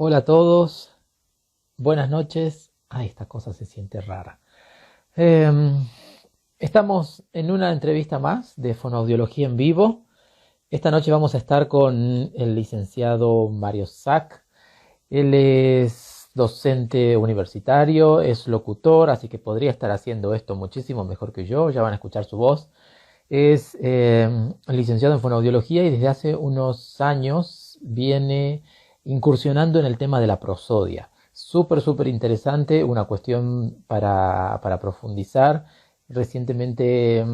Hola a todos, buenas noches. Ay, esta cosa se siente rara. Em, Estamos en una entrevista más de Fonoaudiología en vivo. Esta noche vamos a estar con el licenciado Mario Sack. Él es docente universitario, es locutor, así que podría estar haciendo esto muchísimo mejor que yo. Ya van a escuchar su voz. Es licenciado en fonoaudiología y desde hace unos años viene incursionando en el tema de la prosodia. Súper, súper interesante, una cuestión para profundizar. Recientemente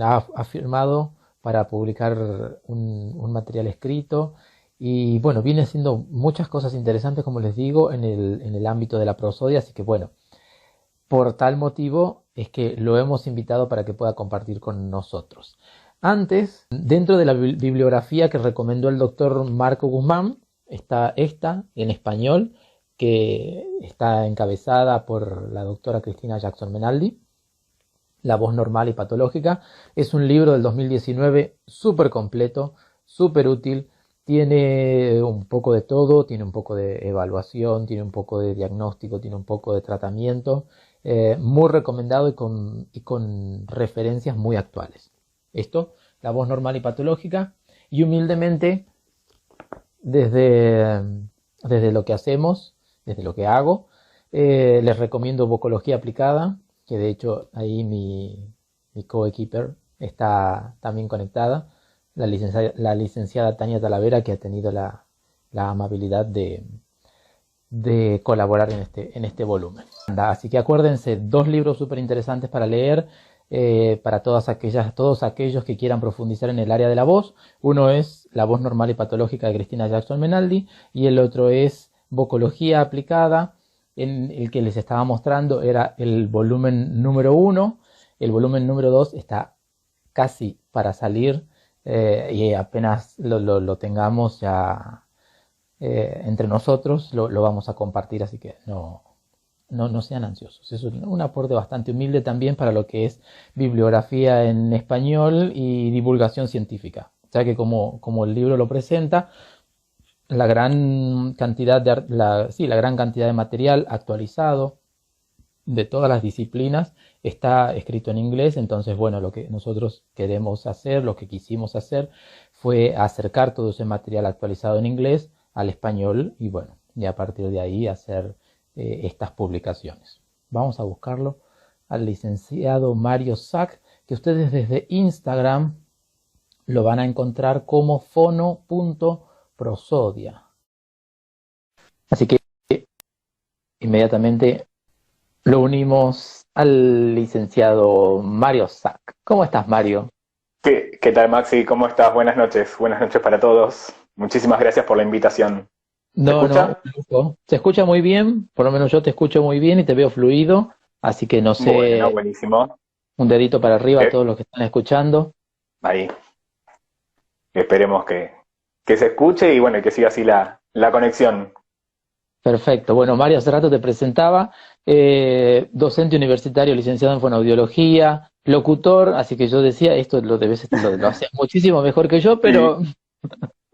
ha firmado para publicar un material escrito y bueno, viene haciendo muchas cosas interesantes, como les digo, en el ámbito de la prosodia, así que bueno. Por tal motivo es que lo hemos invitado para que pueda compartir con nosotros. Antes, dentro de la bibliografía que recomendó el doctor Marco Guzmán, está esta en español, que está encabezada por la doctora Cristina Jackson Menaldi, La voz normal y patológica. Es un libro del 2019 súper completo, súper útil. Tiene un poco de todo, tiene un poco de evaluación, tiene un poco de diagnóstico, tiene un poco de tratamiento. Muy recomendado y con referencias muy actuales. Esto, la voz normal y patológica. Y humildemente, desde, desde lo que hacemos, desde lo que hago, les recomiendo Vocología Aplicada, que de hecho ahí mi coequiper está también conectada, la licenciada Tania Talavera, que ha tenido la amabilidad de colaborar en este volumen. Así que acuérdense, dos libros súper interesantes para leer para todos aquellos que quieran profundizar en el área de la voz. Uno es La voz normal y patológica de Cristina Jackson Menaldi y el otro es Vocología Aplicada. En el que les estaba mostrando era el volumen número 1. El volumen número 2 está casi para salir y apenas lo tengamos ya entre nosotros lo vamos a compartir, así que no sean ansiosos. Es un aporte bastante humilde también para lo que es bibliografía en español y divulgación científica. O sea que como el libro lo presenta, la gran cantidad de material actualizado de todas las disciplinas está escrito en inglés. Entonces, bueno, lo que nosotros queremos hacer, lo que quisimos hacer, fue acercar todo ese material actualizado en inglés al español y bueno, y a partir de ahí hacer estas publicaciones. Vamos a buscarlo al licenciado Mario Sack, que ustedes desde Instagram lo van a encontrar como fono.prosodia. Así que inmediatamente lo unimos al licenciado Mario Sack. ¿Cómo estás, Mario? ¿Qué tal, Maxi? ¿Cómo estás? Buenas noches para todos. Muchísimas gracias por la invitación. ¿Se No, escucha? un gusto. Se escucha muy bien, por lo menos yo te escucho muy bien y te veo fluido, así que no Bueno, sé, buenísimo. un dedito para arriba a Eh, todos los que están escuchando. Ahí, esperemos que se escuche y bueno, que siga así la conexión. Perfecto. Bueno, Mario, hace rato te presentaba, docente universitario, licenciado en fonoaudiología, locutor, así que yo decía, esto lo haces muchísimo mejor que yo, Y pero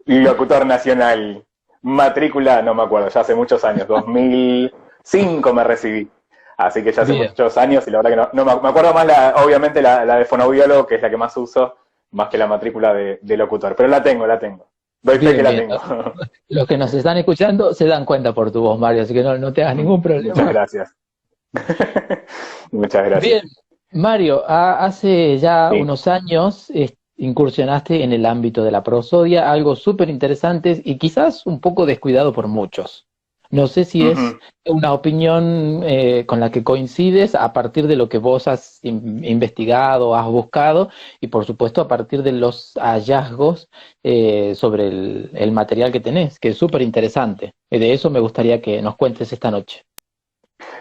locutor nacional, matrícula, no me acuerdo, ya hace muchos años, 2005 me recibí. Así que ya hace bien, muchos años y la verdad que no me acuerdo más, obviamente la de fonoaudiólogo, que es la que más uso, más que la matrícula de locutor. Pero la tengo. Doy fe que bien, la bien. tengo. Los que nos están escuchando se dan cuenta por tu voz, Mario, así que no te hagas ningún Muchas problema. gracias. Muchas Bien, gracias. Mario, hace ya Sí. unos años incursionaste en el ámbito de la prosodia, algo súper interesante y quizás un poco descuidado por muchos. No sé si es Ujú. una opinión con la que coincides a partir de lo que vos has investigado, has buscado y por supuesto a partir de los hallazgos sobre el material que tenés, que es súper interesante. Y de eso me gustaría que nos cuentes esta noche.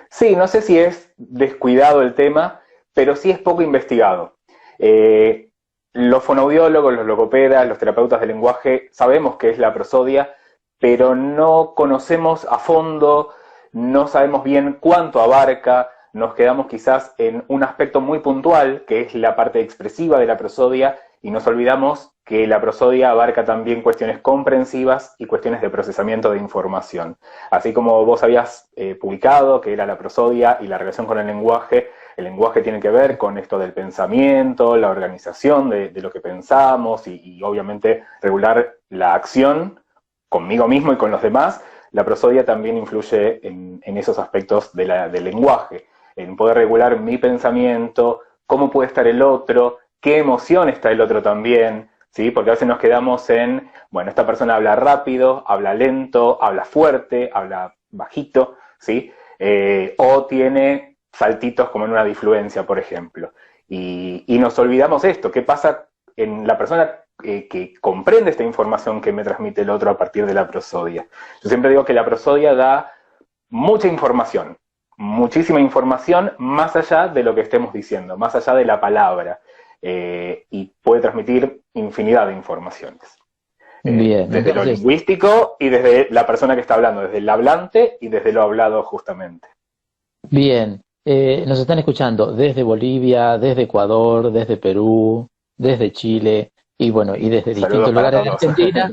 Sí, no sé si es descuidado el tema, pero sí es poco investigado. Eh, los fonoaudiólogos, los logopedas, los terapeutas del lenguaje sabemos qué es la prosodia, pero no conocemos a fondo, no sabemos bien cuánto abarca, nos quedamos quizás en un aspecto muy puntual, que es la parte expresiva de la prosodia, y nos olvidamos que la prosodia abarca también cuestiones comprensivas y cuestiones de procesamiento de información. Así como vos habías publicado que era la prosodia y la relación con el lenguaje tiene que ver con esto del pensamiento, la organización de lo que pensamos y obviamente regular la acción conmigo mismo y con los demás. La prosodia también influye en esos aspectos del lenguaje, en poder regular mi pensamiento, cómo puede estar el otro, qué emoción está el otro también, ¿sí? Porque a veces nos quedamos en, bueno, esta persona habla rápido, habla lento, habla fuerte, habla bajito, ¿sí? O tiene saltitos como en una difluencia, por ejemplo. Y nos olvidamos esto, ¿qué pasa en la persona que comprende esta información que me transmite el otro a partir de la prosodia? Yo siempre digo que la prosodia da mucha información, muchísima información más allá de lo que estemos diciendo, más allá de la palabra, y puede transmitir infinidad de informaciones. Bien, Desde lo entonces, lingüístico y desde la persona que está hablando, desde el hablante y desde lo hablado justamente. bien. Nos están escuchando desde Bolivia, desde Ecuador, desde Perú, desde Chile y bueno, y desde Saludos distintos para lugares de todos. Argentina.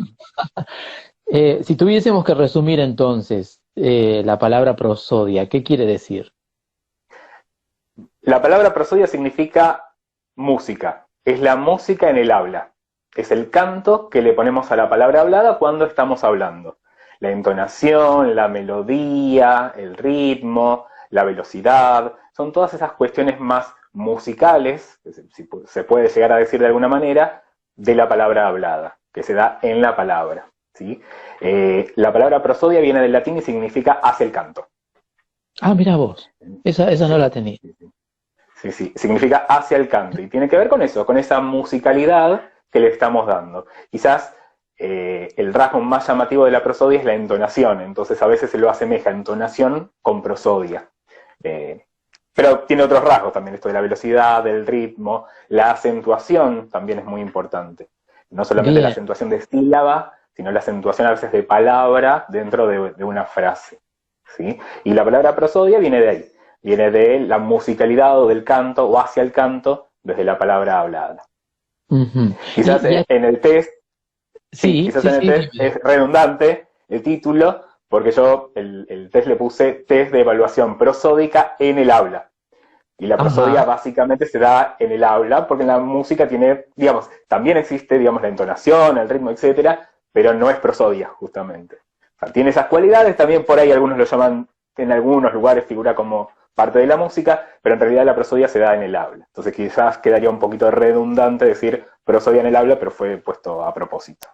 Si tuviésemos que resumir entonces la palabra prosodia, ¿qué quiere decir? La palabra prosodia significa música, es la música en el habla, es el canto que le ponemos a la palabra hablada cuando estamos hablando. La entonación, la melodía, el ritmo, la velocidad, son todas esas cuestiones más musicales, si se puede llegar a decir de alguna manera, de la palabra hablada, que se da en la palabra, ¿sí? La palabra prosodia viene del latín y significa hace el canto. Ah, mira vos, esa no Sí, la tenía. sí, sí. Sí, sí, significa hacia el canto y tiene que ver con eso, con esa musicalidad que le estamos dando. Quizás el rasgo más llamativo de la prosodia es la entonación, entonces a veces se lo asemeja entonación con prosodia. Pero tiene otros rasgos también, esto de la velocidad, del ritmo, la acentuación también es muy importante. No solamente la Bien, acentuación de sílaba, sino la acentuación a veces de palabra dentro de una frase, ¿sí? Y la palabra prosodia viene de ahí, viene de la musicalidad o del canto o hacia el canto desde la palabra hablada. ujú. Quizás en el test, sí, Sí, quizás sí, en el sí, test dime. es redundante el título, porque yo el test le puse test de evaluación prosódica en el habla. Y la prosodia Ajá. básicamente se da en el habla, porque en la música tiene, digamos, también existe, digamos, la entonación, el ritmo, etcétera, pero no es prosodia, justamente. O sea, tiene esas cualidades, también por ahí algunos lo llaman, en algunos lugares figura como parte de la música, pero en realidad la prosodia se da en el habla. Entonces quizás quedaría un poquito redundante decir prosodia en el habla, pero fue puesto a propósito.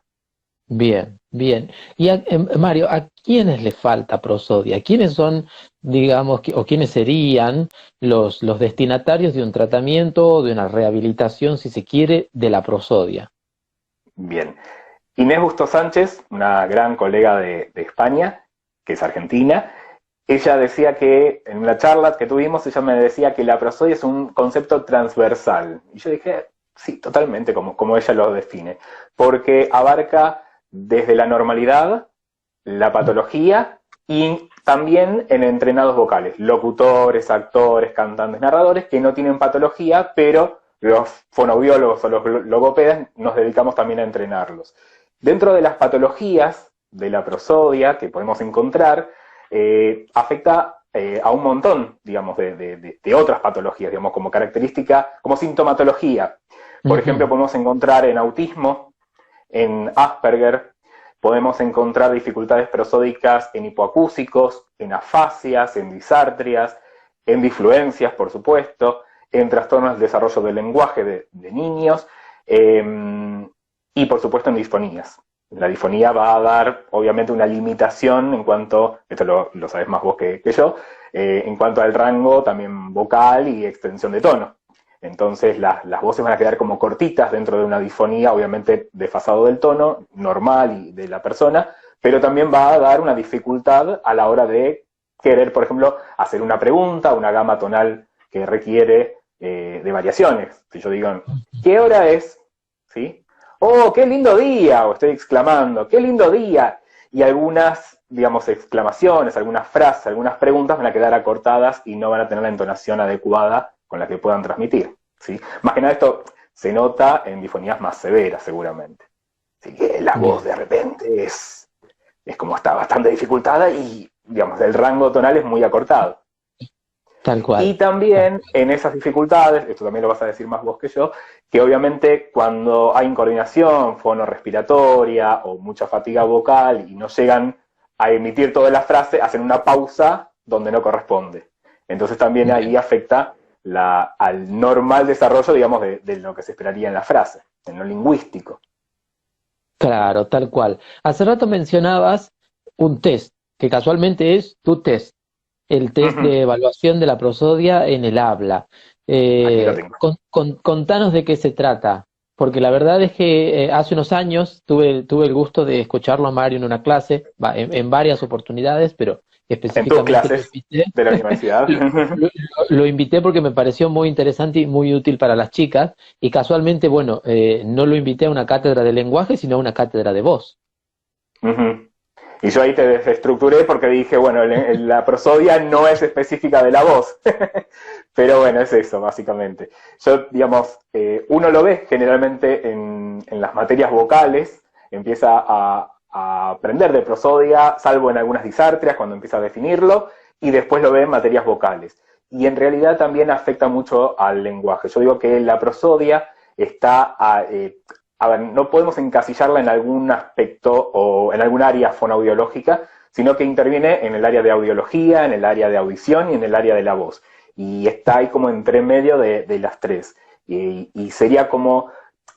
Bien, bien. Y Mario, ¿a quiénes le falta prosodia? ¿Quiénes son, digamos, o quiénes serían los destinatarios de un tratamiento, de una rehabilitación, si se quiere, de la prosodia? Bien. Inés Busto Sánchez, una gran colega de España, que es argentina, ella decía que, en una charla que tuvimos, ella me decía que la prosodia es un concepto transversal. Y yo dije, sí, totalmente, como ella lo define, porque abarca desde la normalidad, la patología y también en entrenados vocales, locutores, actores, cantantes, narradores que no tienen patología, pero los fonoaudiólogos o los logopedas nos dedicamos también a entrenarlos. Dentro de las patologías de la prosodia que podemos encontrar, afecta a un montón, digamos, de otras patologías, digamos, como característica, como sintomatología. Por ejemplo, Ujú. podemos encontrar en autismo, en Asperger, podemos encontrar dificultades prosódicas en hipoacúsicos, en afasias, en disartrias, en difluencias, por supuesto, en trastornos del desarrollo del lenguaje de niños, y por supuesto en disfonías. La disfonía va a dar, obviamente, una limitación en cuanto, esto lo sabes más vos que yo, en cuanto al rango también vocal y extensión de tono. Entonces las voces van a quedar como cortitas dentro de una disfonía, obviamente desfasado del tono normal y de la persona, pero también va a dar una dificultad a la hora de querer, por ejemplo, hacer una pregunta, una gama tonal que requiere de variaciones. Si yo digo, ¿qué hora es? ¿Sí? ¡Oh, qué lindo día! O estoy exclamando, ¡qué lindo día! Y algunas, digamos, exclamaciones, algunas frases, algunas preguntas van a quedar acortadas y no van a tener la entonación adecuada con la que puedan transmitir, ¿sí? Más que nada esto se nota en disfonías más severas seguramente. Así que la Bien, voz de repente es como está bastante dificultada y, digamos, el rango tonal es muy acortado. tal Y cual. también en esas dificultades, esto también lo vas a decir más vos que yo, que obviamente cuando hay incoordinación fonorrespiratoria o mucha fatiga vocal y no llegan a emitir toda la frase, hacen una pausa donde no corresponde. Entonces también ahí Bien. afecta al normal desarrollo, digamos, de lo que se esperaría en la frase, en lo lingüístico. Claro, tal cual. Hace rato mencionabas un test, que casualmente es tu test, el test Ujú. de evaluación de la prosodia en el habla. Aquí lo tengo. Contanos de qué se trata, porque la verdad es que hace unos años tuve el gusto de escucharlo a Mario en una clase, en varias oportunidades, pero En tus específicamente lo clases invité. de la universidad. Lo, lo- lo invité porque me pareció muy interesante y muy útil para las chicas, y casualmente, bueno, no lo invité a una cátedra de lenguaje, sino a una cátedra de voz. Ujú. Y yo ahí te desestructuré porque dije, bueno, la prosodia no es específica de la voz. Pero bueno, es eso, básicamente. Yo, digamos, uno lo ve generalmente en las materias vocales, empieza a aprender de prosodia, salvo en algunas disartrias, cuando empieza a definirlo, y después lo ve en materias vocales. Y en realidad también afecta mucho al lenguaje. Yo digo que la prosodia está a ver, no podemos encasillarla en algún aspecto o en algún área fonoaudiológica, sino que interviene en el área de audiología, en el área de audición y en el área de la voz. Y está ahí como entre medio de las tres. Y sería como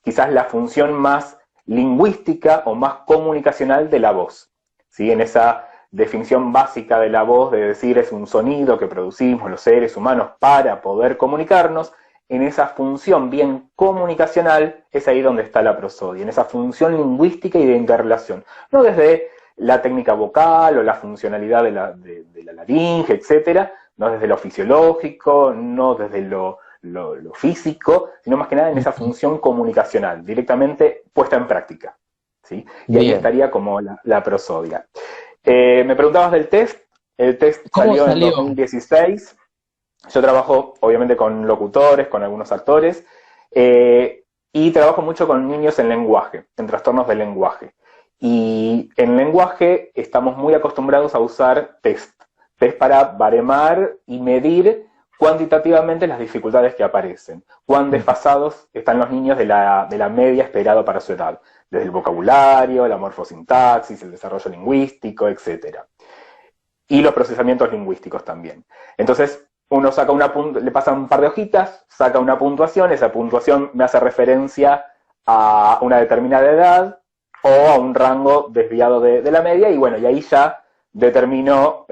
quizás la función más lingüística o más comunicacional de la voz. ¿Sí? En esa definición básica de la voz, de decir es un sonido que producimos los seres humanos para poder comunicarnos, en esa función bien comunicacional es ahí donde está la prosodia, en esa función lingüística y de interrelación. No desde la técnica vocal o la funcionalidad de la laringe, etcétera, no desde lo fisiológico, no desde lo físico, sino más que nada en esa Ujú. función comunicacional, directamente puesta en práctica. ¿Sí? Y ahí Bien. estaría como la prosodia. Me preguntabas del test. El test ¿Cómo salió en salió? 2016. Yo trabajo obviamente con locutores, con algunos actores, y trabajo mucho con niños en lenguaje, en trastornos del lenguaje. Y en lenguaje estamos muy acostumbrados a usar test para baremar y medir cuantitativamente las dificultades que aparecen, cuán Ujú. desfasados están los niños de la media esperada para su edad, desde el vocabulario, la morfosintaxis, el desarrollo lingüístico, etc. Y los procesamientos lingüísticos también. Entonces, uno saca le pasa un par de hojitas, saca una puntuación, esa puntuación me hace referencia a una determinada edad o a un rango desviado de la media, y bueno, y ahí ya determino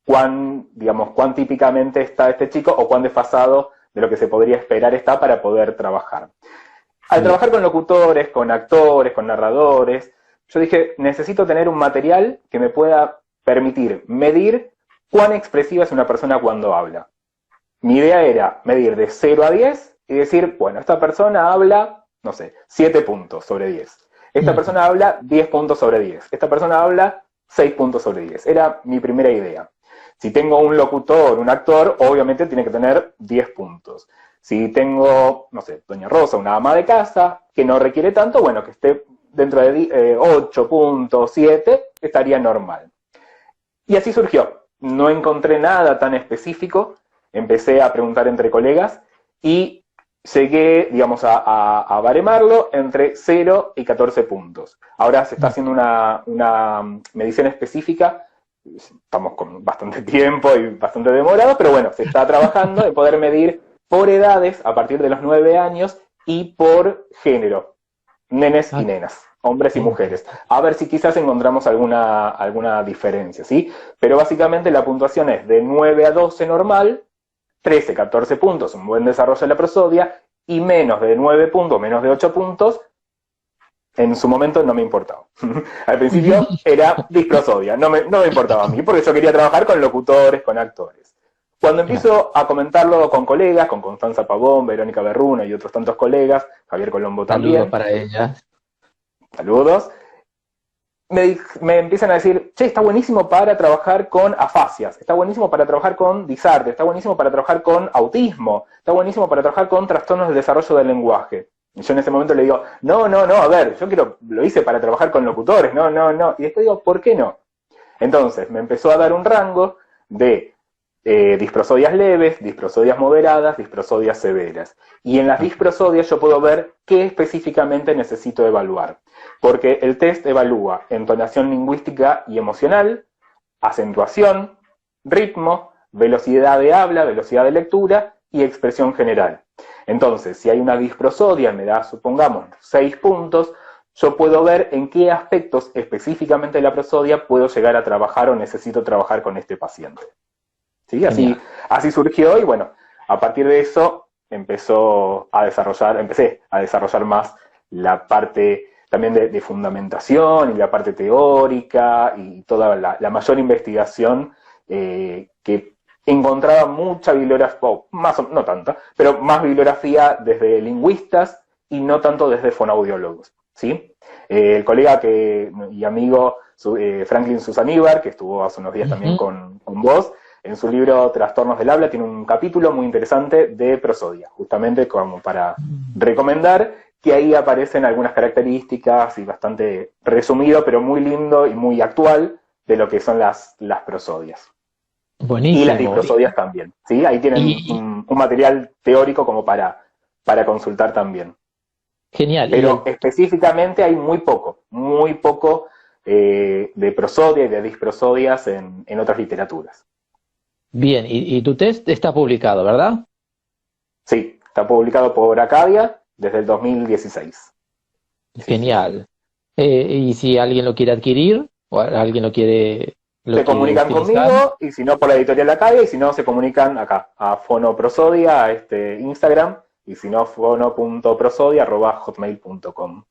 cuán típicamente está este chico o cuán desfasado de lo que se podría esperar está para poder trabajar. Al Bien. trabajar con locutores, con actores, con narradores, yo dije, necesito tener un material que me pueda permitir medir cuán expresiva es una persona cuando habla. Mi idea era medir de 0 a 10 y decir, bueno, esta persona habla, no sé, 7 puntos sobre 10. Esta Ujú. persona habla 10 puntos sobre 10. Esta persona habla 6 puntos sobre 10. Era mi primera idea. Si tengo un locutor, un actor, obviamente tiene que tener 10 puntos. Si tengo, no sé, Doña Rosa, una ama de casa, que no requiere tanto, bueno, que esté dentro de 8.7, estaría normal. Y así surgió. No encontré nada tan específico, empecé a preguntar entre colegas y llegué, digamos, a baremarlo entre 0 y 14 puntos. Ahora se está haciendo una medición específica, estamos con bastante tiempo y bastante demorado, pero bueno, se está trabajando de poder medir por edades a partir de los 9 años y por género, nenes y Ah, nenas, hombres y qué mujeres. interesante. A ver si quizás encontramos alguna diferencia, ¿sí? Pero básicamente la puntuación es de 9 a 12 normal, 13, 14 puntos, un buen desarrollo de la prosodia, y menos de 9 puntos, menos de 8 puntos, en su momento no me importaba. Al principio era disprosodia, no me importaba a mí, porque yo quería trabajar con locutores, con actores. Cuando Claro. empiezo a comentarlo con colegas, con Constanza Pavón, Verónica Berruno y otros tantos colegas, Javier Colombo Saludos también, para ellas. saludos, me empiezan a decir, che, está buenísimo para trabajar con afasias, está buenísimo para trabajar con disarte, está buenísimo para trabajar con autismo, está buenísimo para trabajar con trastornos del desarrollo del lenguaje. Y yo en ese momento le digo, no, a ver, lo hice para trabajar con locutores, no. Y después digo, ¿por qué no? Entonces, me empezó a dar un rango de disprosodias leves, disprosodias moderadas, disprosodias severas. Y en las disprosodias yo puedo ver qué específicamente necesito evaluar. Porque el test evalúa entonación lingüística y emocional, acentuación, ritmo, velocidad de habla, velocidad de lectura y expresión general. Entonces, si hay una disprosodia, me da, supongamos, 6 puntos, yo puedo ver en qué aspectos específicamente de la prosodia puedo llegar a trabajar o necesito trabajar con este paciente. ¿Sí? Así surgió y bueno, a partir de eso empecé a desarrollar más la parte también de fundamentación y la parte teórica y toda la mayor investigación que encontraba mucha bibliografía, no tanta, pero más bibliografía desde lingüistas y no tanto desde fonoaudiólogos, ¿sí? El colega y amigo Franklin Susaníbar, que estuvo hace unos días también con vos, en su libro Trastornos del Habla tiene un capítulo muy interesante de prosodia, justamente como para recomendar, que ahí aparecen algunas características y bastante resumido, pero muy lindo y muy actual de lo que son las prosodias. Buenísimo. Y las disprosodias también, ¿sí? Ahí tienen un material teórico como para consultar también. Genial. Pero específicamente hay muy poco de prosodia y de disprosodias en otras literaturas. Bien, y tu test está publicado, ¿verdad? Sí, está publicado por Acadia desde el 2016. Genial. Y si alguien lo quiere adquirir, o alguien se comunican conmigo, y si no por la editorial Acadia, y si no se comunican acá, a Fonoprosodia, a Instagram, y si no, fono.prosodia@hotmail.com.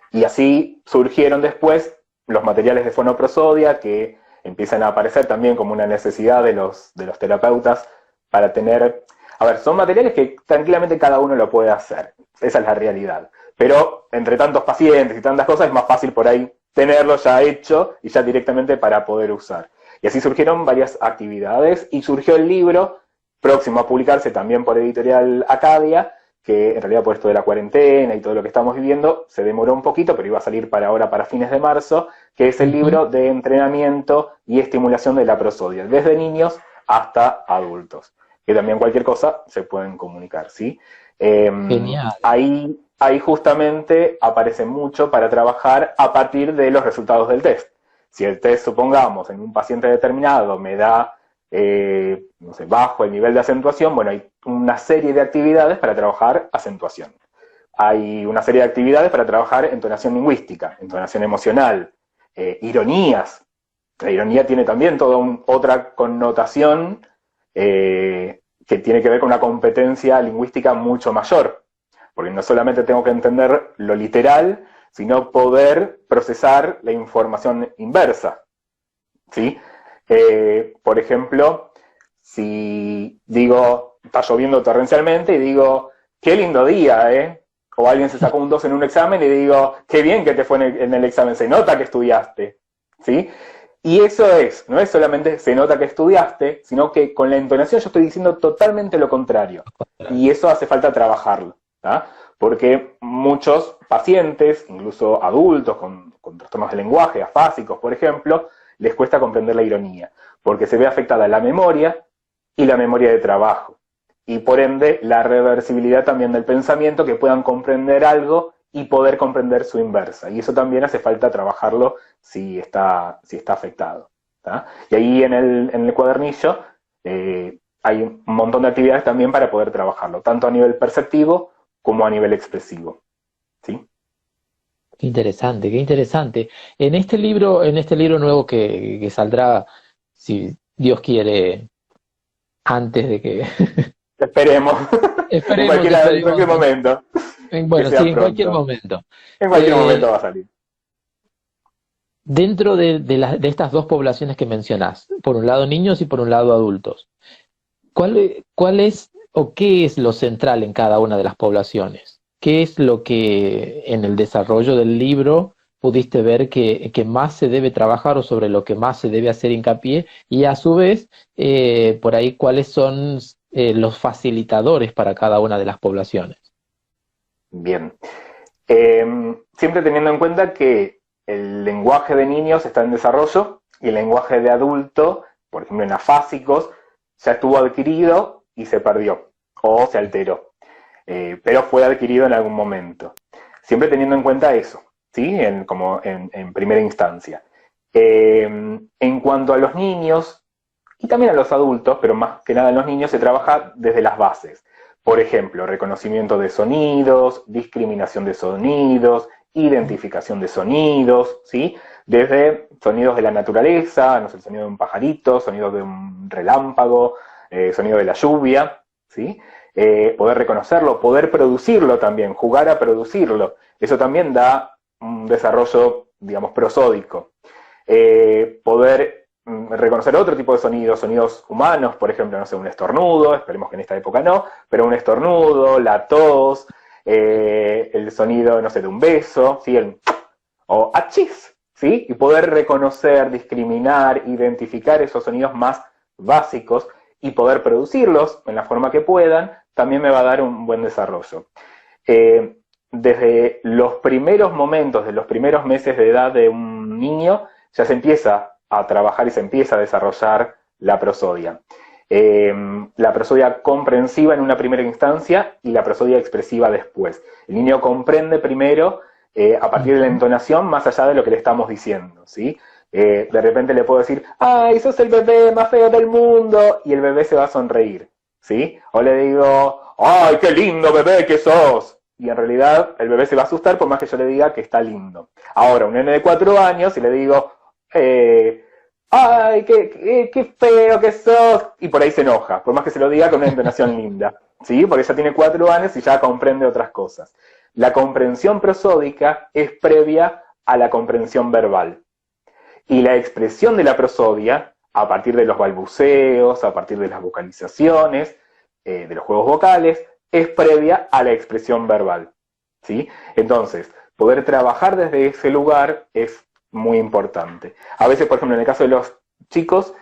Y así surgieron después los materiales de Fonoprosodia que empiezan a aparecer también como una necesidad de los terapeutas para tener... A ver, son materiales que tranquilamente cada uno lo puede hacer, esa es la realidad. Pero entre tantos pacientes y tantas cosas es más fácil por ahí tenerlo ya hecho y ya directamente para poder usar. Y así surgieron varias actividades y surgió el libro, próximo a publicarse también por editorial Acadia, que en realidad por esto de la cuarentena y todo lo que estamos viviendo, se demoró un poquito, pero iba a salir para fines de marzo, que es el libro de entrenamiento y estimulación de la prosodia, desde niños hasta adultos. Que también cualquier cosa se pueden comunicar, ¿sí? Genial. Ahí justamente aparece mucho para trabajar a partir de los resultados del test. Si el test, supongamos, en un paciente determinado me da no sé, bajo el nivel de acentuación, bueno, hay una serie de actividades para trabajar acentuación. Hay una serie de actividades para trabajar entonación lingüística, entonación emocional, ironías. La ironía tiene también toda otra connotación que tiene que ver con una competencia lingüística mucho mayor, porque no solamente tengo que entender lo literal, sino poder procesar la información inversa, ¿sí? Por ejemplo, si digo, está lloviendo torrencialmente y digo, qué lindo día, ¿eh? O alguien se sacó un 2 en un examen y digo, qué bien que te fue en el examen, se nota que estudiaste, ¿sí? Y eso no es solamente se nota que estudiaste, sino que con la entonación yo estoy diciendo totalmente lo contrario. Y eso hace falta trabajarlo, ¿tá? Porque muchos pacientes, incluso adultos con trastornos de lenguaje, afásicos, por ejemplo, les cuesta comprender la ironía, porque se ve afectada la memoria y la memoria de trabajo, y por ende la reversibilidad también del pensamiento, que puedan comprender algo y poder comprender su inversa, y eso también hace falta trabajarlo si está afectado, ¿tá? Y ahí en el cuadernillo hay un montón de actividades también para poder trabajarlo, tanto a nivel perceptivo como a nivel expresivo, ¿sí? Qué interesante, qué interesante. En este libro nuevo que saldrá, si Dios quiere, antes de que... Esperemos. Esperemos, en cualquier momento. Bueno, sí, en cualquier momento. En cualquier momento va a salir. Dentro de estas dos poblaciones que mencionás, por un lado niños y por un lado adultos, ¿cuál es o qué es lo central en cada una de las poblaciones? ¿Qué es lo que en el desarrollo del libro pudiste ver que más se debe trabajar o sobre lo que más se debe hacer hincapié y a su vez, por ahí, cuáles son los facilitadores para cada una de las poblaciones. Bien. Siempre teniendo en cuenta que el lenguaje de niños está en desarrollo y el lenguaje de adulto, por ejemplo en afásicos, ya estuvo adquirido y se perdió o se alteró, pero fue adquirido en algún momento. Siempre teniendo en cuenta eso, ¿sí? Como en primera instancia. En cuanto a los niños, y también a los adultos, pero más que nada en los niños, se trabaja desde las bases. Por ejemplo, reconocimiento de sonidos, discriminación de sonidos, identificación de sonidos, ¿sí? Desde sonidos de la naturaleza, no sé, el sonido de un pajarito, sonido de un relámpago, sonido de la lluvia, ¿sí? Poder reconocerlo, poder producirlo también, jugar a producirlo. Eso también da un desarrollo, digamos, prosódico. Poder reconocer otro tipo de sonidos, sonidos humanos, por ejemplo, no sé, un estornudo, esperemos que en esta época no, pero un estornudo, la tos, el sonido, no sé, de un beso, ¿sí? O achis, ¿sí? Y poder reconocer, discriminar, identificar esos sonidos más básicos y poder producirlos en la forma que puedan, también me va a dar un buen desarrollo. Desde los primeros momentos, de los primeros meses de edad de un niño, ya se empieza a trabajar y se empieza a desarrollar la prosodia. La prosodia comprensiva en una primera instancia y la prosodia expresiva después. El niño comprende primero a partir de la entonación más allá de lo que le estamos diciendo, ¿sí? De repente le puedo decir, ¡ay, sos el bebé más feo del mundo! Y el bebé se va a sonreír, ¿sí? O le digo, ¡ay, qué lindo bebé que sos! Y en realidad el bebé se va a asustar por más que yo le diga que está lindo. Ahora, un nene de 4 años, y le digo, ¡ay, qué feo que sos! Y por ahí se enoja, por más que se lo diga con una entonación linda, ¿sí? Porque ya tiene 4 años y ya comprende otras cosas. La comprensión prosódica es previa a la comprensión verbal. Y la expresión de la prosodia, a partir de los balbuceos, a partir de las vocalizaciones, de los juegos vocales, es previa a la expresión verbal, ¿sí? Entonces, poder trabajar desde ese lugar es muy importante. A veces, por ejemplo, en el caso de los chicos,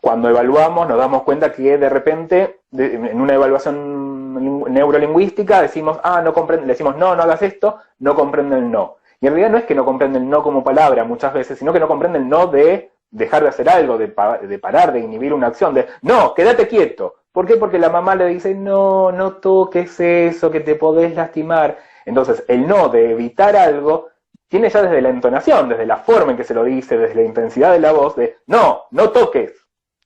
cuando evaluamos nos damos cuenta que de repente, en una evaluación neurolingüística, decimos, no comprende, le decimos, no hagas esto, no comprende el no. Y en realidad no es que no comprende el no como palabra muchas veces, sino que no comprende el no de dejar de hacer algo, de parar, de inhibir una acción, de, no, quédate quieto. ¿Por qué? Porque la mamá le dice, no toques eso, que te podés lastimar. Entonces, el no de evitar algo tiene ya desde la entonación, desde la forma en que se lo dice, desde la intensidad de la voz, de no toques,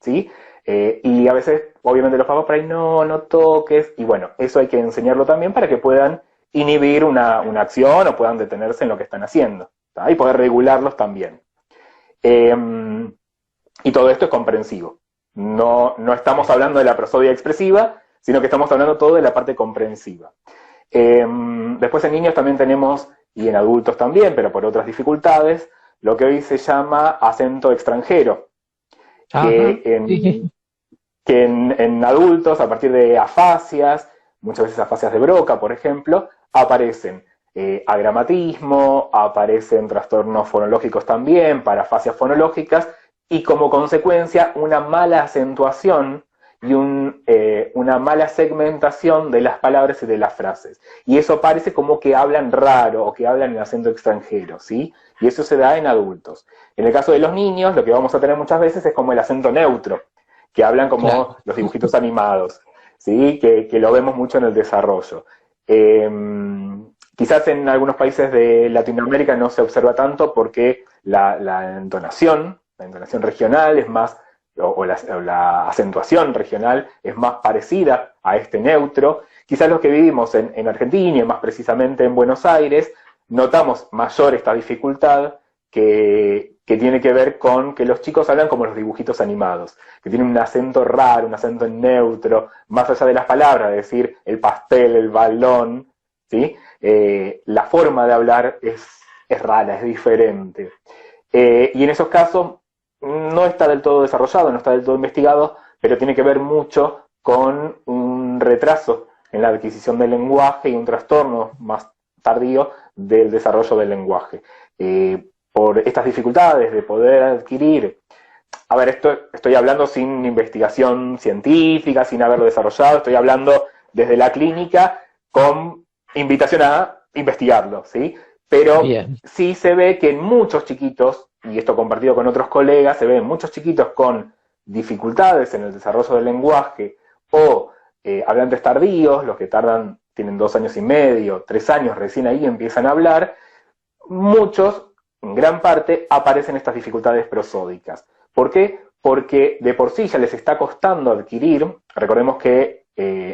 ¿sí? Y a veces, obviamente, los papás por ahí, no toques, y bueno, eso hay que enseñarlo también para que puedan inhibir una acción o puedan detenerse en lo que están haciendo, ¿tá? Y poder regularlos también. Y todo esto es comprensivo. No estamos hablando de la prosodia expresiva, sino que estamos hablando todo de la parte comprensiva. Después en niños también tenemos, y en adultos también, pero por otras dificultades, lo que hoy se llama acento extranjero. Que en adultos, a partir de afasias, muchas veces afasias de Broca, por ejemplo, aparecen agramatismo, aparecen trastornos fonológicos también, parafasias fonológicas, y como consecuencia una mala acentuación y una mala segmentación de las palabras y de las frases. Y eso parece como que hablan raro o que hablan en acento extranjero, ¿sí? Y eso se da en adultos. En el caso de los niños, lo que vamos a tener muchas veces es como el acento neutro, que hablan como claro, los dibujitos animados, ¿sí? Que lo vemos mucho en el desarrollo. Quizás en algunos países de Latinoamérica no se observa tanto porque la entonación regional es más, o la acentuación regional es más parecida a este neutro. Quizás los que vivimos en Argentina, y más precisamente en Buenos Aires, notamos mayor esta dificultad que tiene que ver con que los chicos hablan como los dibujitos animados, que tienen un acento raro, un acento neutro, más allá de las palabras, es decir, el pastel, el balón, ¿sí? La forma de hablar es rara, es diferente. Y en esos casos no está del todo desarrollado, no está del todo investigado, pero tiene que ver mucho con un retraso en la adquisición del lenguaje y un trastorno más tardío del desarrollo del lenguaje. Por estas dificultades de poder adquirir, a ver, estoy hablando sin investigación científica, sin haberlo desarrollado, estoy hablando desde la clínica con invitación a investigarlo, ¿sí? Pero Bien. sí se ve que en muchos chiquitos, y esto compartido con otros colegas, se ve en muchos chiquitos con dificultades en el desarrollo del lenguaje o hablantes tardíos, los que tienen 2 años y medio, 3 años, recién ahí empiezan a hablar, muchos, en gran parte, aparecen estas dificultades prosódicas. ¿Por qué? Porque de por sí ya les está costando adquirir, recordemos que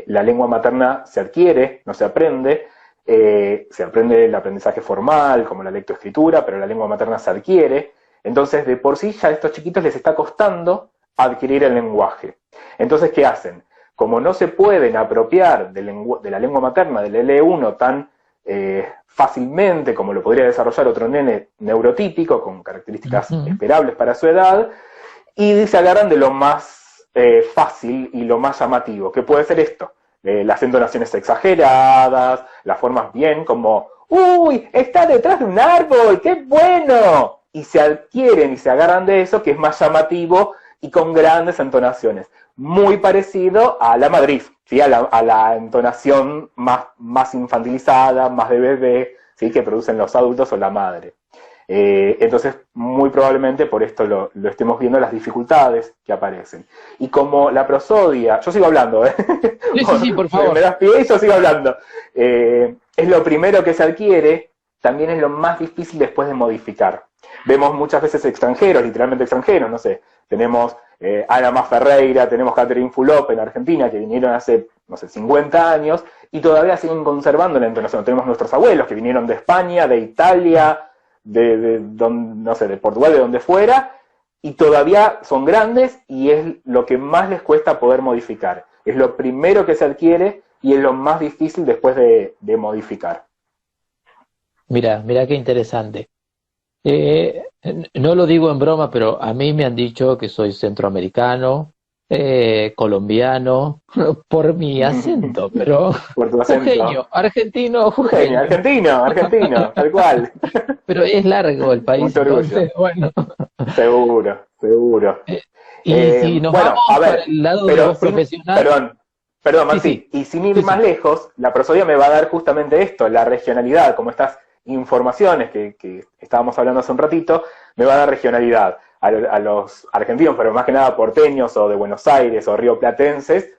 la lengua materna se adquiere, no se aprende el aprendizaje formal, como la lectoescritura, pero la lengua materna se adquiere, entonces de por sí ya a estos chiquitos les está costando adquirir el lenguaje. Entonces, ¿qué hacen? Como no se pueden apropiar de la lengua materna, del L1, tan fácilmente como lo podría desarrollar otro nene neurotípico, con características esperables para su edad, y se agarran de lo más fácil y lo más llamativo, que puede ser esto, las entonaciones exageradas, las formas bien como, ¡uy! ¡Está detrás de un árbol! ¡Qué bueno! Y se adquieren y se agarran de eso, que es más llamativo y con grandes entonaciones. Muy parecido a la Madrid, ¿sí? a la entonación más infantilizada, más de bebé, ¿sí? que producen los adultos o la madre. Entonces, muy probablemente por esto lo estemos viendo las dificultades que aparecen. Y como la prosodia, yo sigo hablando, Sí, por favor. Me das pie y yo sigo hablando. Es lo primero que se adquiere, también es lo más difícil después de modificar. Vemos muchas veces extranjeros, literalmente extranjeros, no sé, tenemos Ana Más Ferreira, tenemos Catherine Fulop en Argentina, que vinieron hace, no sé, 50 años, y todavía siguen conservando la entonación. Tenemos nuestros abuelos que vinieron de España, de Italia, no sé, de Portugal, de donde fuera, y todavía son grandes y es lo que más les cuesta poder modificar. Es lo primero que se adquiere y es lo más difícil después de modificar. Mira qué interesante. No lo digo en broma, pero a mí me han dicho que soy centroamericano, colombiano, por mi acento, pero por tu acento. jujeño, argentino, jujeño. Argentino, tal cual. Pero es largo el país, entonces, bueno. Seguro. Y si nos vamos por el lado de los profesionales... Perdón, Maxi, y sin ir más lejos, la prosodia me va a dar justamente esto, la regionalidad, como estas informaciones que estábamos hablando hace un ratito, me va a dar regionalidad. A los argentinos, pero más que nada porteños o de Buenos Aires o rioplatenses,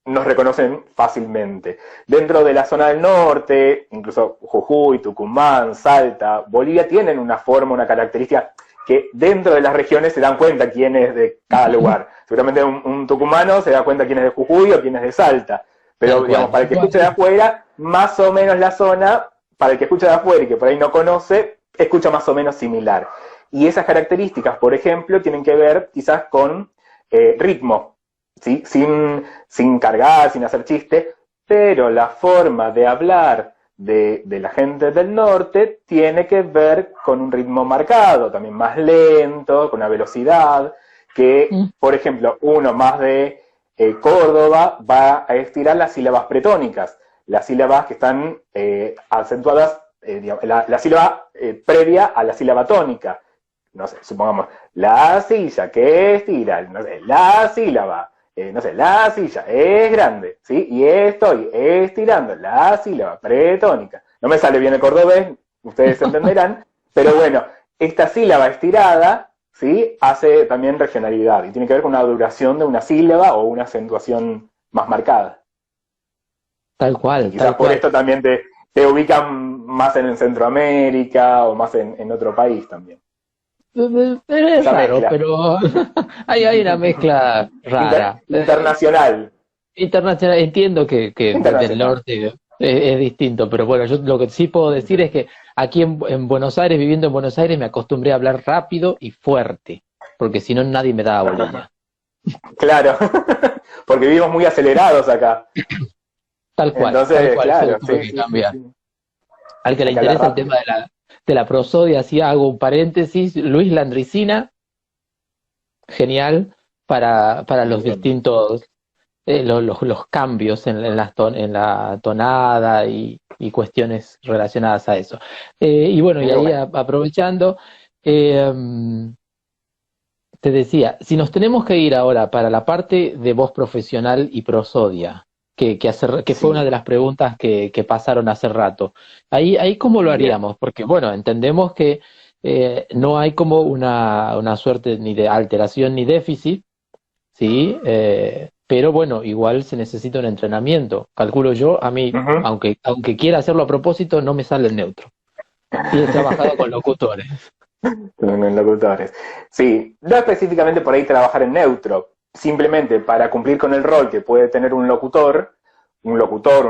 nos reconocen fácilmente. Dentro de la zona del norte, incluso Jujuy, Tucumán, Salta, Bolivia, tienen una forma, una característica que dentro de las regiones se dan cuenta quién es de cada lugar. Seguramente un tucumano se da cuenta quién es de Jujuy o quién es de Salta. Pero, digamos, para el que escuche de afuera, más o menos la zona, para el que escucha de afuera y que por ahí no conoce, escucha más o menos similar. Y esas características, por ejemplo, tienen que ver quizás con ritmo, ¿sí? Sin cargar, sin hacer chiste, pero la forma de hablar de la gente del norte tiene que ver con un ritmo marcado, también más lento, con una velocidad, que, por ejemplo, uno más de Córdoba va a estirar las sílabas pretónicas, las sílabas que están acentuadas, digamos, la sílaba previa a la sílaba tónica. No sé, supongamos, la silla que estira, no sé, la sílaba, no sé, la silla es grande, ¿sí? Y estoy estirando la sílaba pretónica. No me sale bien el cordobés, ustedes entenderán, pero bueno, esta sílaba estirada, ¿sí? Hace también regionalidad y tiene que ver con una duración de una sílaba o una acentuación más marcada. Tal cual. Quizás por esto también te ubican más en Centroamérica o más en otro país también. Pero es raro, pero hay una mezcla rara. Internacional. Internacional, entiendo que del norte es distinto, pero bueno, yo lo que sí puedo decir es que aquí en Buenos Aires, viviendo en Buenos Aires, me acostumbré a hablar rápido y fuerte, porque si no nadie me daba bolilla. Claro, porque vivimos muy acelerados acá. Tal cual. Entonces, tal cual, claro, sí. Al que le interesa el tema de la prosodia, así hago un paréntesis, Luis Landricina, genial para los distintos los cambios en la tonada y cuestiones relacionadas a eso. Y bueno, y Muy ahí bueno. aprovechando, eh, te decía, si nos tenemos que ir ahora para la parte de voz profesional y prosodia, que fue una Sí, de las preguntas que pasaron hace rato, ahí ¿cómo lo bien. haríamos? Porque bueno, entendemos que no hay como una suerte ni de alteración ni déficit, ¿sí? Pero bueno, igual se necesita un entrenamiento. Calculo yo, a mí, Ujú. aunque quiera hacerlo a propósito, no me sale el neutro. Y he trabajado con locutores. En locutores. Sí, no específicamente por ahí trabajar en neutro, simplemente para cumplir con el rol que puede tener un locutor, un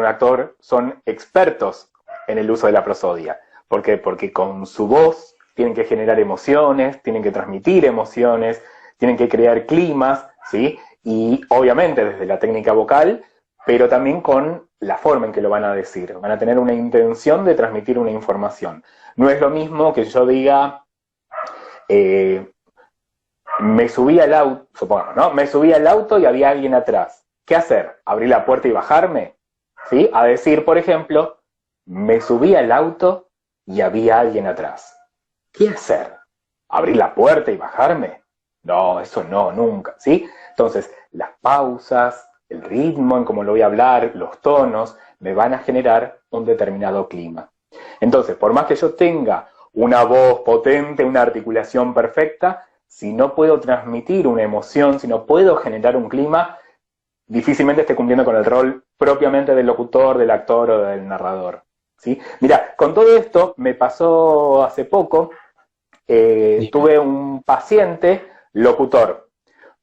actor, son expertos en el uso de la prosodia. ¿Por qué? Porque con su voz tienen que generar emociones, tienen que transmitir emociones, tienen que crear climas, ¿sí? Y obviamente desde la técnica vocal, pero también con la forma en que lo van a decir. Van a tener una intención de transmitir una información. No es lo mismo que yo diga, eh, me subí al auto, supongo, ¿no? Me subí al auto y había alguien atrás. ¿Qué hacer? ¿Abrir la puerta y bajarme? ¿Sí? A decir, por ejemplo, me subí al auto y había alguien atrás. ¿Qué hacer? ¿Abrir la puerta y bajarme? No, eso no, nunca, ¿sí? Entonces, las pausas, el ritmo en cómo lo voy a hablar, los tonos, me van a generar un determinado clima. Entonces, por más que yo tenga una voz potente, una articulación perfecta, si no puedo transmitir una emoción, si no puedo generar un clima, difícilmente esté cumpliendo con el rol propiamente del locutor, del actor o del narrador. ¿Sí? Mira, con todo esto me pasó hace poco, Dime. tuve un paciente locutor,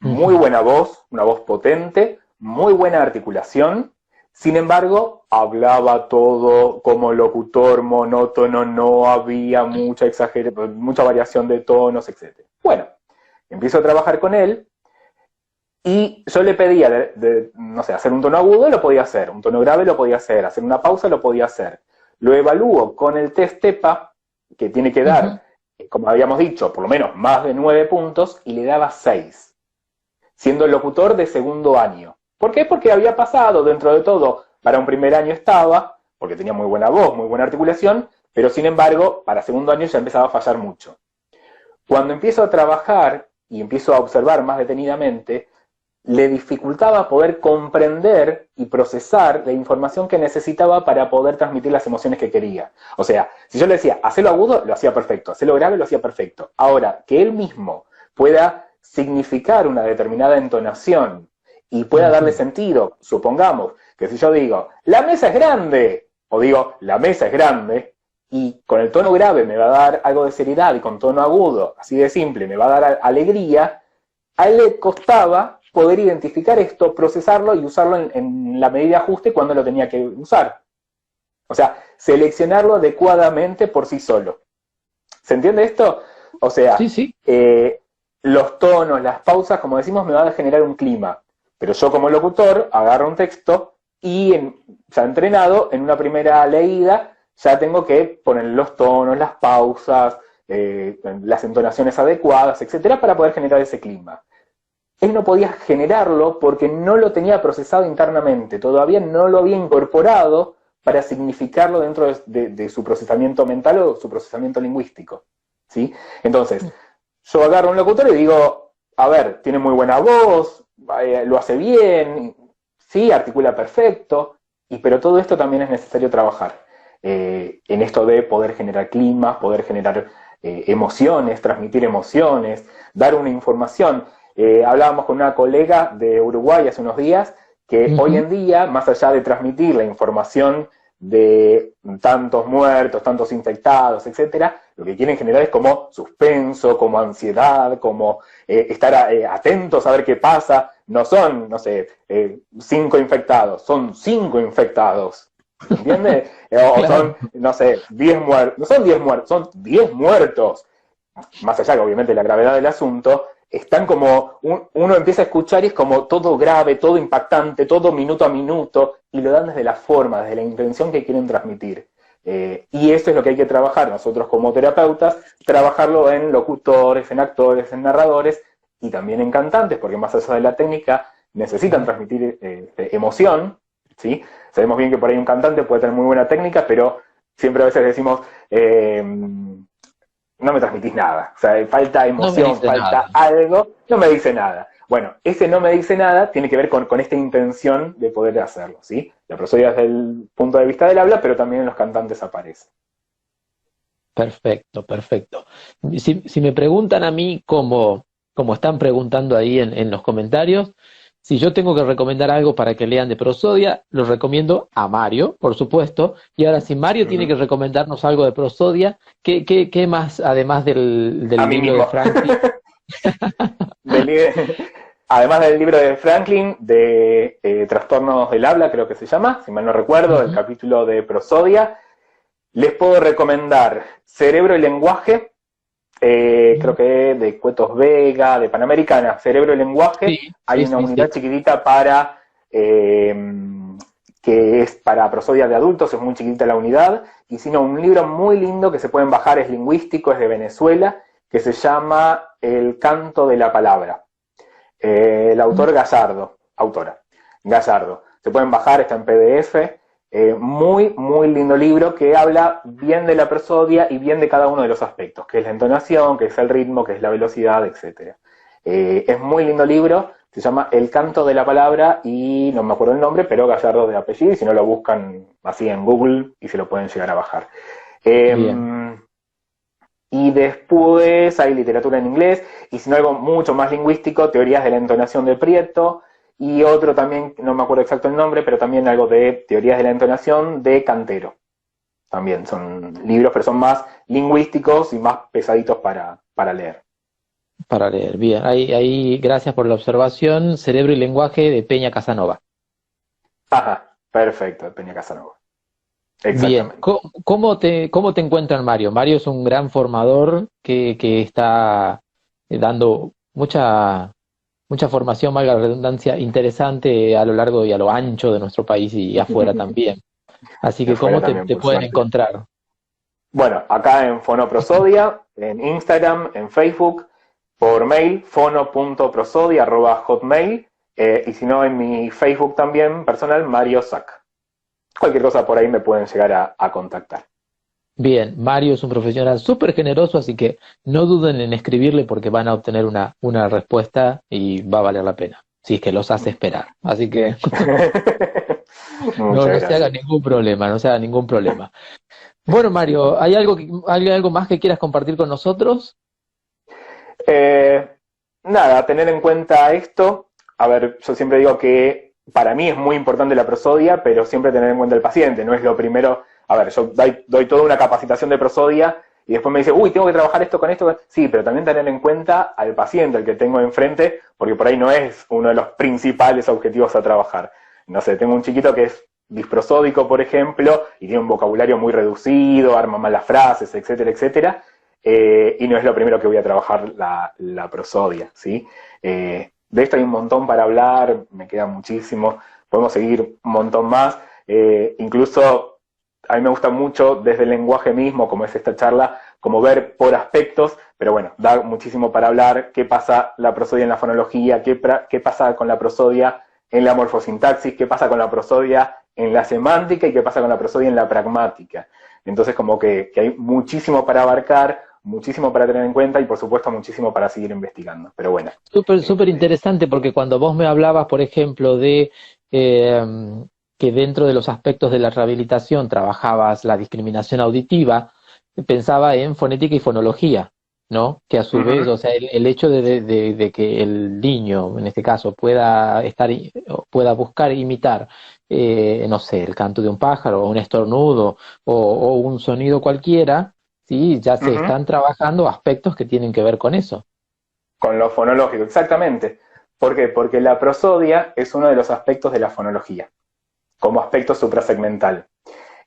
muy Ujú. buena voz, una voz potente, muy buena articulación, sin embargo, hablaba todo como locutor monótono, no había mucha variación de tonos, etc. Bueno, empiezo a trabajar con él y yo le pedía, no sé, hacer un tono agudo, lo podía hacer, un tono grave lo podía hacer una pausa lo podía hacer. Lo evalúo con el test TEPA, que tiene que Ujú. dar, como habíamos dicho, por lo menos más de 9 puntos, y le daba 6 siendo el locutor de segundo año. ¿Por qué? Porque había pasado, dentro de todo, para un primer año estaba, porque tenía muy buena voz, muy buena articulación, pero sin embargo, para segundo año ya empezaba a fallar mucho. Cuando empiezo a trabajar y empiezo a observar más detenidamente, le dificultaba poder comprender y procesar la información que necesitaba para poder transmitir las emociones que quería. O sea, si yo le decía, hacelo agudo, lo hacía perfecto, hacelo grave, lo hacía perfecto. Ahora, que él mismo pueda significar una determinada entonación y pueda darle Ujú. sentido, supongamos que si yo digo, la mesa es grande, o digo, la mesa es grande, y con el tono grave me va a dar algo de seriedad y con tono agudo, así de simple, me va a dar alegría, a él le costaba poder identificar esto, procesarlo y usarlo en la medida ajuste cuando lo tenía que usar. O sea, seleccionarlo adecuadamente por sí solo. ¿Se entiende esto? O Sí, sea, sí, los tonos, las pausas, como decimos, me van a generar un clima. Pero yo como locutor agarro un texto y ya entrenado, en una primera leída, ya tengo que poner los tonos, las pausas, las entonaciones adecuadas, etcétera, para poder generar ese clima. Él no podía generarlo porque no lo tenía procesado internamente, todavía no lo había incorporado para significarlo dentro de su procesamiento mental o su procesamiento lingüístico. ¿Sí? Entonces, yo agarro a un locutor y digo, a ver, tiene muy buena voz, lo hace bien, sí, articula perfecto, pero todo esto también es necesario trabajar en esto de poder generar climas, poder generar emociones, transmitir emociones, dar una información. Hablábamos con una colega de Uruguay hace unos días que hoy ujú. en día, más allá de transmitir la información de tantos muertos, tantos infectados, etcétera, lo que quieren generar es como suspenso, como ansiedad, como estar atentos a ver qué pasa. No son, no sé, 5 infectados, son 5 infectados. ¿Se entiende? O Claro, son, no sé, 10 muertos. No son 10 muertos, son 10 muertos. Más allá que obviamente la gravedad del asunto, están como, uno empieza a escuchar y es como todo grave, todo impactante, todo minuto a minuto, y lo dan desde la forma, desde la intención que quieren transmitir. Y eso es lo que hay que trabajar nosotros como terapeutas, trabajarlo en locutores, en actores, en narradores y también en cantantes, porque más allá de la técnica, necesitan transmitir emoción, ¿sí? Sabemos bien que por ahí un cantante puede tener muy buena técnica, pero siempre a veces decimos, no me transmitís nada, o sea, falta No me emoción, dice falta nada. algo, no me dice nada. Bueno, ese no me dice nada tiene que ver con esta intención de poder hacerlo, ¿sí? La prosodia desde el punto de vista del habla, pero también en los cantantes aparece. Perfecto, perfecto. Si me preguntan a mí, como están preguntando ahí en los comentarios, si yo tengo que recomendar algo para que lean de prosodia, lo recomiendo a Mario, por supuesto. Y ahora, si Mario tiene que Ujú. recomendarnos algo de prosodia, ¿qué más, además A del mí libro de mismo. Franklin? Del además del libro de Franklin, de Trastornos del Habla, creo que se llama, si mal no recuerdo, el Ujú, capítulo de prosodia, les puedo recomendar Cerebro y Lenguaje, creo ujú. que de Cuetos Vega, de Panamericana, Cerebro y Sí, Lenguaje, hay sí, una sí, unidad sí. chiquitita para, que es para prosodia de adultos, es muy chiquitita la unidad, y si no, un libro muy lindo que se pueden bajar, es lingüístico, es de Venezuela, que se llama El canto de la palabra. El autor Gallardo, autora, Gallardo. Se pueden bajar, está en PDF. Muy, muy lindo libro que habla bien de la prosodia y bien de cada uno de los aspectos, que es la entonación, que es el ritmo, que es la velocidad, etc. Es muy lindo libro, se llama El canto de la palabra y no me acuerdo el nombre, pero Gallardo de apellido, y si no lo buscan así en Google y se lo pueden llegar a bajar. Bien. Y después hay literatura en inglés, y si no algo mucho más lingüístico, teorías de la entonación de Prieto, y otro también, no me acuerdo exacto el nombre, pero también algo de teorías de la entonación de Cantero. También son libros, pero son más lingüísticos y más pesaditos para leer. Para leer. Bien. Ahí, gracias por la observación. Cerebro y lenguaje de Peña Casanova. Ajá, perfecto, de Peña Casanova. Bien, Exactamente. ¿cómo te encuentran Mario? Mario es un gran formador que está dando mucha formación, valga la redundancia, interesante a lo largo y a lo ancho de nuestro país y afuera también. Así Y que, afuera ¿cómo te, también, te por pueden suerte. encontrar? Bueno, acá en Fonoprosodia, en Instagram, en Facebook, por mail, fono.prosodia@hotmail, y si no, en mi Facebook también, personal, Mario Sac. Cualquier cosa por ahí me pueden llegar a contactar. Bien, Mario es un profesional súper generoso, así que no duden en escribirle porque van a obtener una respuesta y va a valer la pena, si es que los hace esperar. Así que no, Muchas no se haga gracias. ningún problema, no se haga ningún problema. Bueno, Mario, ¿hay algo más que quieras compartir con nosotros? Eh, Nada, tener en cuenta esto. A ver, yo siempre digo que para mí es muy importante la prosodia, pero siempre tener en cuenta el paciente. No es lo primero. A ver, yo doy toda una capacitación de prosodia y después me dice, uy, tengo que trabajar esto con esto. Sí, pero también tener en cuenta al paciente, al que tengo enfrente, porque por ahí no es uno de los principales objetivos a trabajar. No sé, tengo un chiquito que es disprosódico, por ejemplo, y tiene un vocabulario muy reducido, arma malas frases, etcétera, etcétera. Y no es lo primero que voy a trabajar la prosodia, ¿sí? De esto hay un montón para hablar, me queda muchísimo, podemos seguir un montón más, incluso a mí me gusta mucho desde el lenguaje mismo, como es esta charla, como ver por aspectos, pero bueno, da muchísimo para hablar, qué pasa la prosodia en la fonología, qué pasa con la prosodia en la morfosintaxis, qué pasa con la prosodia en la semántica y qué pasa con la prosodia en la pragmática. Entonces como que hay muchísimo para abarcar, muchísimo para tener en cuenta y por supuesto muchísimo para seguir investigando. Pero bueno, Súper, súper este, interesante porque cuando vos me hablabas, por ejemplo, de eh, que dentro de los aspectos de la rehabilitación trabajabas la discriminación auditiva, pensaba en fonética y fonología, ¿no? Que a su vez, uh-huh, o sea, el hecho de que el niño, en este caso, pueda buscar imitar, no sé, el canto de un pájaro, o un estornudo, o un sonido cualquiera, sí, ya se uh-huh, están trabajando aspectos que tienen que ver con eso. con lo fonológico, exactamente. ¿Por qué? Porque la prosodia es uno de los aspectos de la fonología, como aspecto suprasegmental.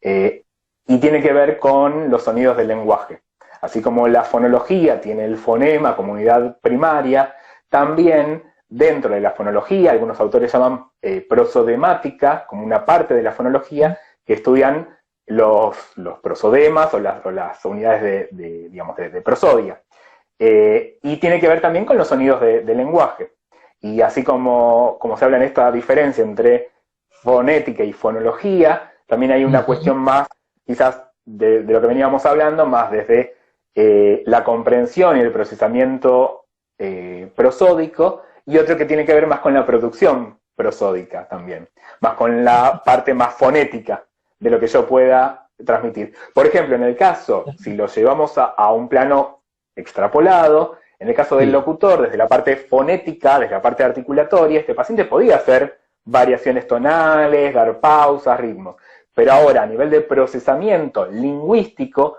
Eh, y tiene que ver con los sonidos del lenguaje. Así como la fonología tiene el fonema como unidad primaria, también dentro de la fonología, algunos autores llaman prosodemática, como una parte de la fonología, que estudian los prosodemas o las unidades digamos, de prosodia. Y tiene que ver también con los sonidos de lenguaje. y así como se habla en esta diferencia entre fonética y fonología, también hay una cuestión más, quizás, de lo que veníamos hablando, más desde la comprensión y el procesamiento prosódico, y otro que tiene que ver más con la producción prosódica también, más con la parte más fonética de lo que yo pueda transmitir. Por ejemplo, en el caso, si lo llevamos a un plano extrapolado, en el caso del locutor, desde la parte fonética, desde la parte articulatoria, este paciente podía hacer variaciones tonales, dar pausas, ritmos. Pero ahora, a nivel de procesamiento lingüístico,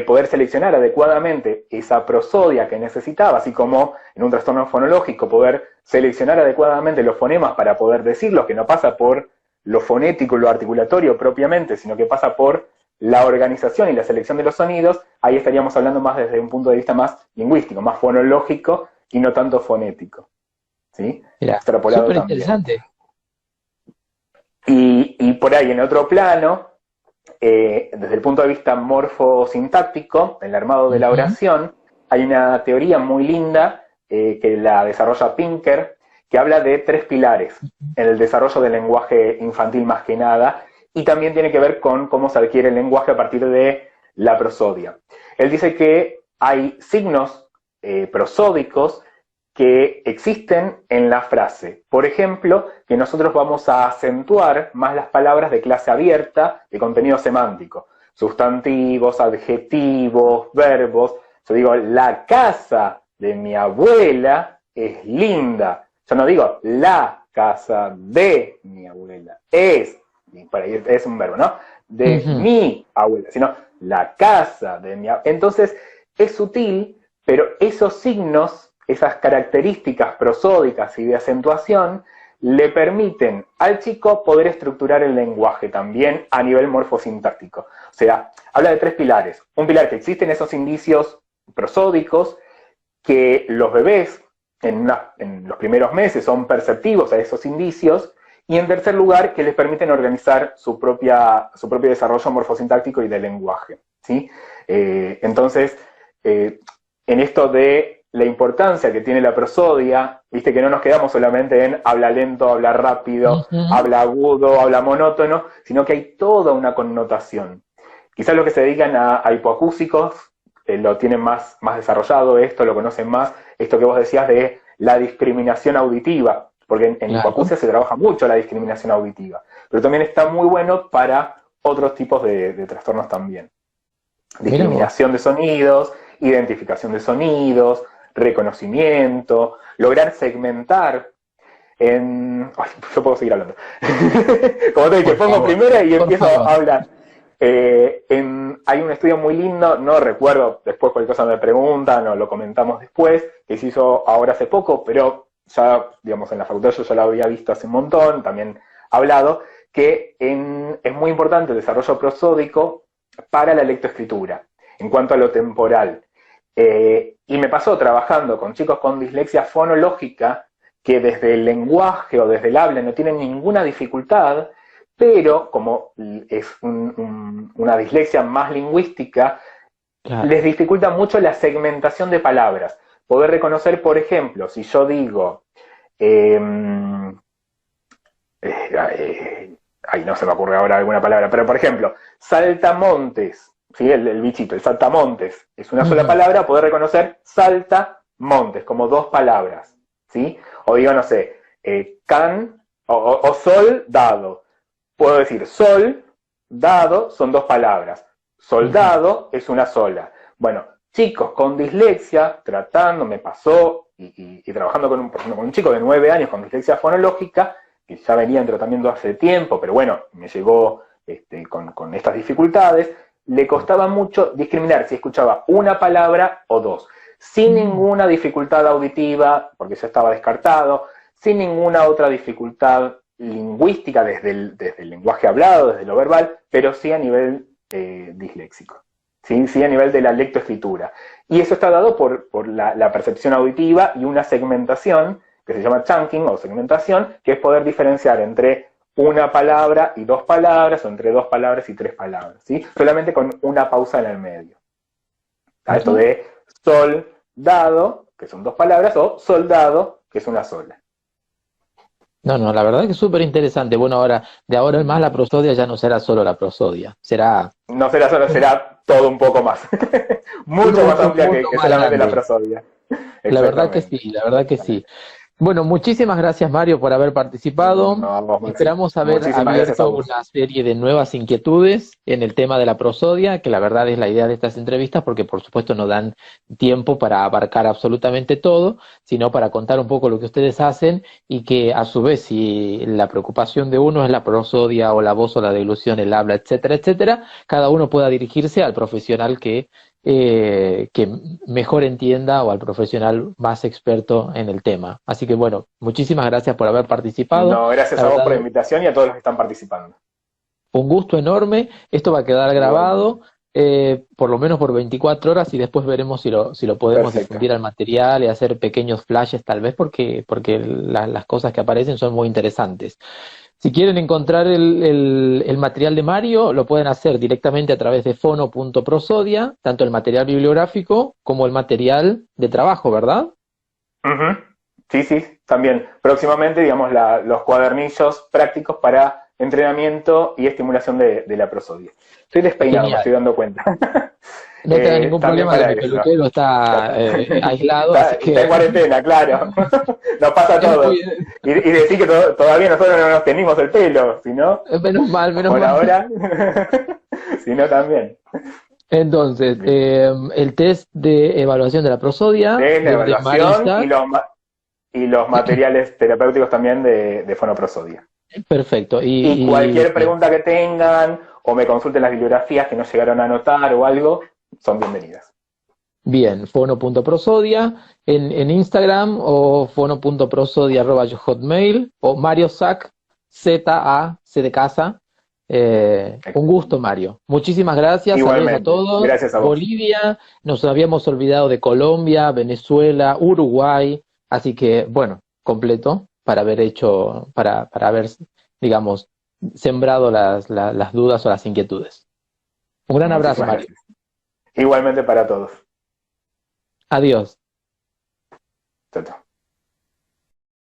poder seleccionar adecuadamente esa prosodia que necesitaba, así como en un trastorno fonológico, poder seleccionar adecuadamente los fonemas para poder decirlos, que no pasa por lo fonético, lo articulatorio propiamente, sino que pasa por la organización y la selección de los sonidos, ahí estaríamos hablando más desde un punto de vista más lingüístico, más fonológico y no tanto fonético. ¿Sí? Mira, Extrapolado súper también. interesante. Y por ahí, en otro plano, desde el punto de vista morfosintáctico, en el armado de la oración, hay una teoría muy linda que la desarrolla Pinker, que habla de 3 pilares en el desarrollo del lenguaje infantil más que nada, y también tiene que ver con cómo se adquiere el lenguaje a partir de la prosodia. Él dice que hay signos prosódicos que existen en la frase. Por ejemplo, que nosotros vamos a acentuar más las palabras de clase abierta de contenido semántico. Sustantivos, adjetivos, verbos. Yo digo, la casa de mi abuela es linda. Yo no digo, la casa de mi abuela es, por ahí es un verbo, ¿no? De mi abuela, sino la casa de mi abuela. Entonces, es sutil, pero esos signos, esas características prosódicas y de acentuación, le permiten al chico poder estructurar el lenguaje también a nivel morfosintáctico. O sea, habla de 3 pilares. Un pilar que existen esos indicios prosódicos, que los bebés en los primeros meses son perceptivos a esos indicios, y en tercer lugar, que les permiten organizar su propio desarrollo morfosintáctico y de lenguaje. ¿Sí? Entonces, en esto de la importancia que tiene la prosodia, viste que no nos quedamos solamente en habla lento, habla rápido, habla agudo, habla monótono, sino que hay toda una connotación. Quizás los que se dedican a hipoacúsicos lo tienen más desarrollado esto, lo conocen más, esto que vos decías de la discriminación auditiva, porque en hipoacusia se trabaja mucho la discriminación auditiva, pero también está muy bueno para otros tipos de trastornos también. Discriminación de sonidos, identificación de sonidos, reconocimiento, lograr segmentar yo puedo seguir hablando. Como te dije, pongo primera y empiezo a hablar. Hay un estudio muy lindo, no recuerdo, después cualquier cosa me preguntan o lo comentamos después, que se hizo ahora hace poco, pero ya, digamos, en la facultad yo ya lo había visto hace un montón, también hablado, que es muy importante el desarrollo prosódico para la lectoescritura, en cuanto a lo temporal. Y me pasó trabajando con chicos con dislexia fonológica, que desde el lenguaje o desde el habla no tienen ninguna dificultad, pero como es una dislexia más lingüística, les dificulta mucho la segmentación de palabras. Poder reconocer, por ejemplo, si yo digo, no se me ocurre ahora alguna palabra, pero por ejemplo, saltamontes, ¿sí? El bichito, el saltamontes, es una sola palabra, poder reconocer saltamontes como 2 palabras, ¿sí? O digo, no sé, can o sol dado. Puedo decir sol, dado, son 2 palabras. Soldado es una sola. Bueno, chicos con dislexia, me pasó, y trabajando por ejemplo, con un chico de 9 años con dislexia fonológica, que ya venía en tratamiento hace tiempo, pero bueno, me llegó con estas dificultades, le costaba mucho discriminar si escuchaba una palabra o 2, sin ninguna dificultad auditiva, porque eso estaba descartado, sin ninguna otra dificultad lingüística desde el lenguaje hablado, desde lo verbal, pero sí a nivel disléxico, sí a nivel de la lectoescritura. Y eso está dado por la percepción auditiva y una segmentación que se llama chunking o segmentación, que es poder diferenciar entre una palabra y 2 palabras, o entre 2 palabras y 3 palabras, ¿sí? Solamente con una pausa en el medio. Esto de soldado, que son 2 palabras, o soldado, que es una sola. No, no, la verdad que es súper interesante. Bueno, ahora, de ahora en más la prosodia ya no será solo la prosodia, será No será solo, será todo un poco más. Mucho más un amplia mundo que más solamente la grande. prosodia. La verdad que Exactamente. sí, la verdad que sí. Bueno, muchísimas gracias Mario por haber participado. No, vos, Maxi. Esperamos haber Muchísimas gracias a abierto vos. una serie de nuevas inquietudes en el tema de la prosodia, que la verdad es la idea de estas entrevistas, porque por supuesto no dan tiempo para abarcar absolutamente todo, sino para contar un poco lo que ustedes hacen y que a su vez si la preocupación de uno es la prosodia o la voz o la deglución, el habla, etcétera, etcétera, cada uno pueda dirigirse al profesional que mejor entienda o al profesional más experto en el tema. Así que bueno, muchísimas gracias por haber participado. No, gracias La a vos por la verdad, invitación y a todos los que están participando. un gusto enorme. Esto va a quedar Igualmente. grabado por lo menos por 24 horas y después veremos si lo podemos Perfecto. difundir al material y hacer pequeños flashes tal vez porque las cosas que aparecen son muy interesantes. Si quieren encontrar el material de Mario, lo pueden hacer directamente a través de fono.prosodia, tanto el material bibliográfico como el material de trabajo, ¿verdad? Ujú. Sí, sí, también. Próximamente, digamos, los cuadernillos prácticos para entrenamiento y estimulación de la prosodia. Estoy despeinado, me Genial. estoy dando cuenta. No tenga ningún También problema que para mi eso. peluquero está aislado, así Está en que cuarentena, claro. Nos pasa a es muy, todos. Y decir que todavía nosotros no nos tenemos el pelo, si no, menos mal, menos por mal. ahora, si no también. Entonces, Bien. el test de evaluación de la prosodia De la de evaluación Marisa. y los materiales terapéuticos también de fonoprosodia. Perfecto. Y cualquier pregunta que tengan o me consulten las bibliografías que no llegaron a anotar o algo, son bienvenidas. Bien, fono.prosodia en Instagram o fono.prosodia@hotmail o Mario Zac, Z-A-C de casa. Un gusto, Mario. Muchísimas gracias, saludos a Igualmente, todos. gracias a vos. Bolivia, nos habíamos olvidado de Colombia, Venezuela, Uruguay, así que, bueno, completo para haber hecho, para haber, digamos, sembrado las dudas o las inquietudes. Un gran abrazo, Muchísimas Mario. gracias. Igualmente para todos. Adiós. Chao, chao.